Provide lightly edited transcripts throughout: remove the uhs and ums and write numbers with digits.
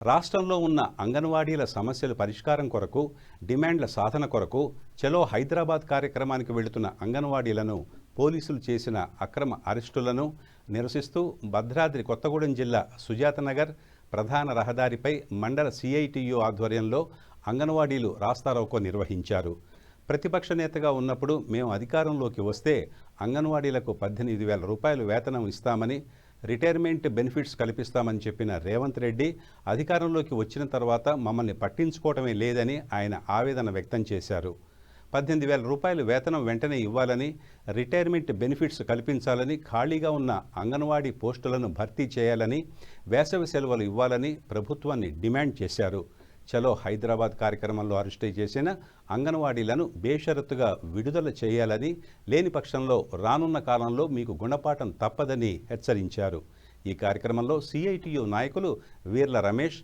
రాష్ట్రంలో ఉన్న అంగన్వాడీల సమస్యల పరిష్కారం కొరకు డిమాండ్ల సాధన కొరకు చలో హైదరాబాద్ కార్యక్రమానికి వెళుతున్న అంగన్వాడీలను పోలీసులు చేసిన అక్రమ అరెస్టులను నిరసిస్తూ భద్రాద్రి కొత్తగూడెం జిల్లా సుజాతనగర్ ప్రధాన రహదారిపై మండల సిఐటియు ఆధ్వర్యంలో అంగన్వాడీలు రాస్తారోకో నిర్వహించారు. ప్రతిపక్ష నేతగా ఉన్నప్పుడు మేము అధికారంలోకి వస్తే అంగన్వాడీలకు 18,000 రూపాయలు వేతనం ఇస్తామని, రిటైర్మెంట్ బెనిఫిట్స్ కల్పిస్తామని చెప్పిన రేవంత్ రెడ్డి అధికారంలోకి వచ్చిన తర్వాత మమ్మల్ని పట్టించుకోవటమే లేదని ఆయన ఆవేదన వ్యక్తం చేశారు. 18,000 రూపాయలు వేతనం వెంటనే ఇవ్వాలని, రిటైర్మెంట్ బెనిఫిట్స్ కల్పించాలని, ఖాళీగా ఉన్న అంగన్వాడీ పోస్టులను భర్తీ చేయాలని, వేసవి సెలవులు ఇవ్వాలని ప్రభుత్వాన్ని డిమాండ్ చేశారు. చలో హైదరాబాద్ కార్యక్రమంలో అరెస్టు చేసిన అంగన్వాడీలను బేషరతుగా విడుదల చేయాలని, లేని పక్షంలో రానున్న కాలంలో మీకు గుణపాఠం తప్పదని హెచ్చరించారు. ఈ కార్యక్రమంలో సిఐటియు నాయకులు వీర్ల రమేష్,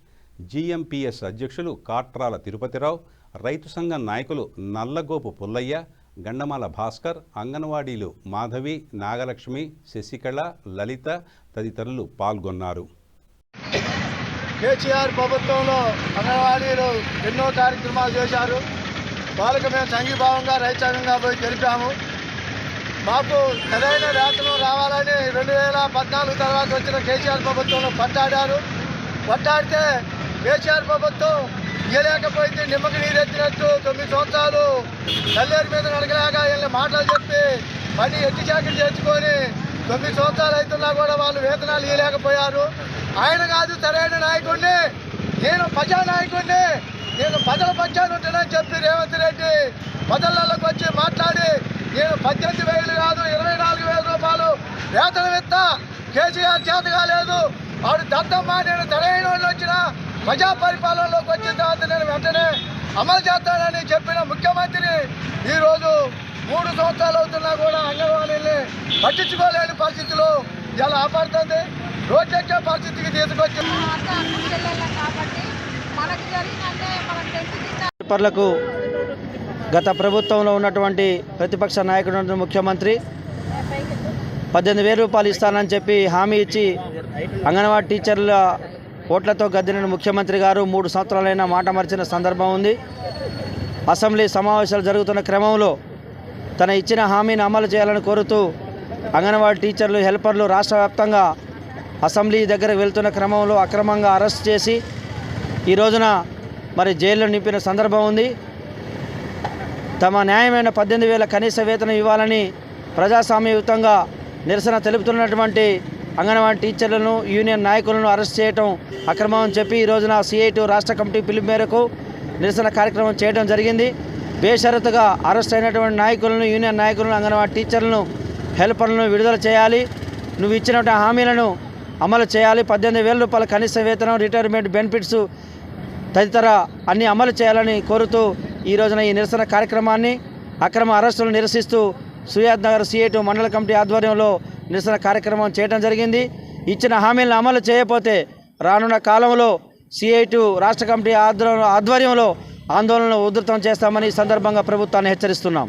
జిఎంపిఎస్ అధ్యక్షులు కాట్రాల తిరుపతిరావు, రైతు సంఘం నాయకులు నల్లగోపు పుల్లయ్య, గండమాల భాస్కర్, అంగన్వాడీలు మాధవి, నాగలక్ష్మి, శశికళ, లలిత తదితరులు పాల్గొన్నారు. కేసీఆర్ ప్రభుత్వంలో అంగన్వాడీలు ఎన్నో కార్యక్రమాలు చేశారు. వాళ్ళకి మేము సంఘీభావంగా రైతాంగంగా పోయి తెలిపాము. మాకు సరైన వేతనం రావాలని 2014 తర్వాత వచ్చిన కేసీఆర్ ప్రభుత్వంలో కొట్టాడితే కేసీఆర్ ప్రభుత్వం ఇయ్యలేకపోయింది. నిమ్మకి నీరెత్తినట్టు 9 సంవత్సరాలు తల్లేరు మీద నడకలేక వీళ్ళని మాటలు చెప్పి పని ఎట్టి చాకరీ చేసుకొని 9 సంవత్సరాలు అవుతున్నా కూడా వాళ్ళు వేతనాలు ఇవ్వలేకపోయారు. ఆయన కాదు సరైన నాయకుడిని, నేను ప్రజానాయకుడిని, నేను ప్రజల పక్షాన్ని ఉంటానని చెప్పి రేవంత్ రెడ్డి ప్రజలలోకి వచ్చి మాట్లాడి నేను 18,000 కాదు 24,000 రూపాయలు వేతనం ఇస్తా, కేసీఆర్ చేత కాలేదు, వాడు దద్దమ్మ, నేను సరైన వాళ్ళు వచ్చిన ప్రజా పరిపాలనలోకి వచ్చిన తర్వాత నేను వెంటనే అమలు చేస్తానని చెప్పిన ముఖ్యమంత్రి ఈరోజు 3 సంవత్సరాలు అవుతున్నా కూడా అంగన్వాడీని పట్టించుకోలేని పరిస్థితులు ఇలా ఆపడుతుంది. రోడ్డెక్కే పరిస్థితికి తీసుకొచ్చి పేపర్లకు గత ప్రభుత్వంలో ఉన్నటువంటి ప్రతిపక్ష నాయకుడు ముఖ్యమంత్రి 18,000 రూపాయలు ఇస్తానని చెప్పి హామీ ఇచ్చి అంగన్వాడీ టీచర్ల ఓట్లతో గద్దెన ముఖ్యమంత్రి గారు 3 సంవత్సరాలైనా మాట మరిచిన సందర్భం ఉంది. అసెంబ్లీ సమావేశాలు జరుగుతున్న క్రమంలో తన ఇచ్చిన హామీని అమలు చేయాలని కోరుతూ అంగన్వాడీ టీచర్లు, హెల్పర్లు రాష్ట్ర వ్యాప్తంగా అసెంబ్లీ దగ్గరకు వెళ్తున్న క్రమంలో అక్రమంగా అరెస్ట్ చేసి ఈ రోజున మరి జైల్లో నింపిన సందర్భం ఉంది. తమ న్యాయమైన 18,000 కనీస వేతనం ఇవ్వాలని ప్రజాస్వామ్యయుతంగా నిరసన తెలుపుతున్నటువంటి అంగన్వాడీ టీచర్లను, యూనియన్ నాయకులను అరెస్ట్ చేయడం అక్రమం అని చెప్పి ఈ రోజున సిఐటియు రాష్ట్ర కమిటీ పిలుపు మేరకు నిరసన కార్యక్రమం చేయడం జరిగింది. బేషరతుగా అరెస్ట్ అయినటువంటి నాయకులను, యూనియన్ నాయకులను, అంగన్వాడీ టీచర్లను, హెల్పర్లను విడుదల చేయాలి. నువ్వు ఇచ్చినటువంటి హామీలను అమలు చేయాలి. 18,000 రూపాయల కనీస వేతనం, రిటైర్మెంట్ బెనిఫిట్స్ తదితర అన్ని అమలు చేయాలని కోరుతూ ఈ రోజున ఈ నిరసన కార్యక్రమాన్ని, అక్రమ అరెస్టులను నిరసిస్తూ సుజాతనగర్ సిఐటియు మండల కమిటీ ఆధ్వర్యంలో నిరసన కార్యక్రమం చేయడం జరిగింది. ఇచ్చిన హామీలను అమలు చేయకపోతే రానున్న కాలంలో సిఐటియు రాష్ట్ర కమిటీ ఆధ్వర్యంలో ఆందోళనలు ఉధృతం చేస్తామని ఈ సందర్భంగా ప్రభుత్వాన్ని హెచ్చరిస్తున్నాం.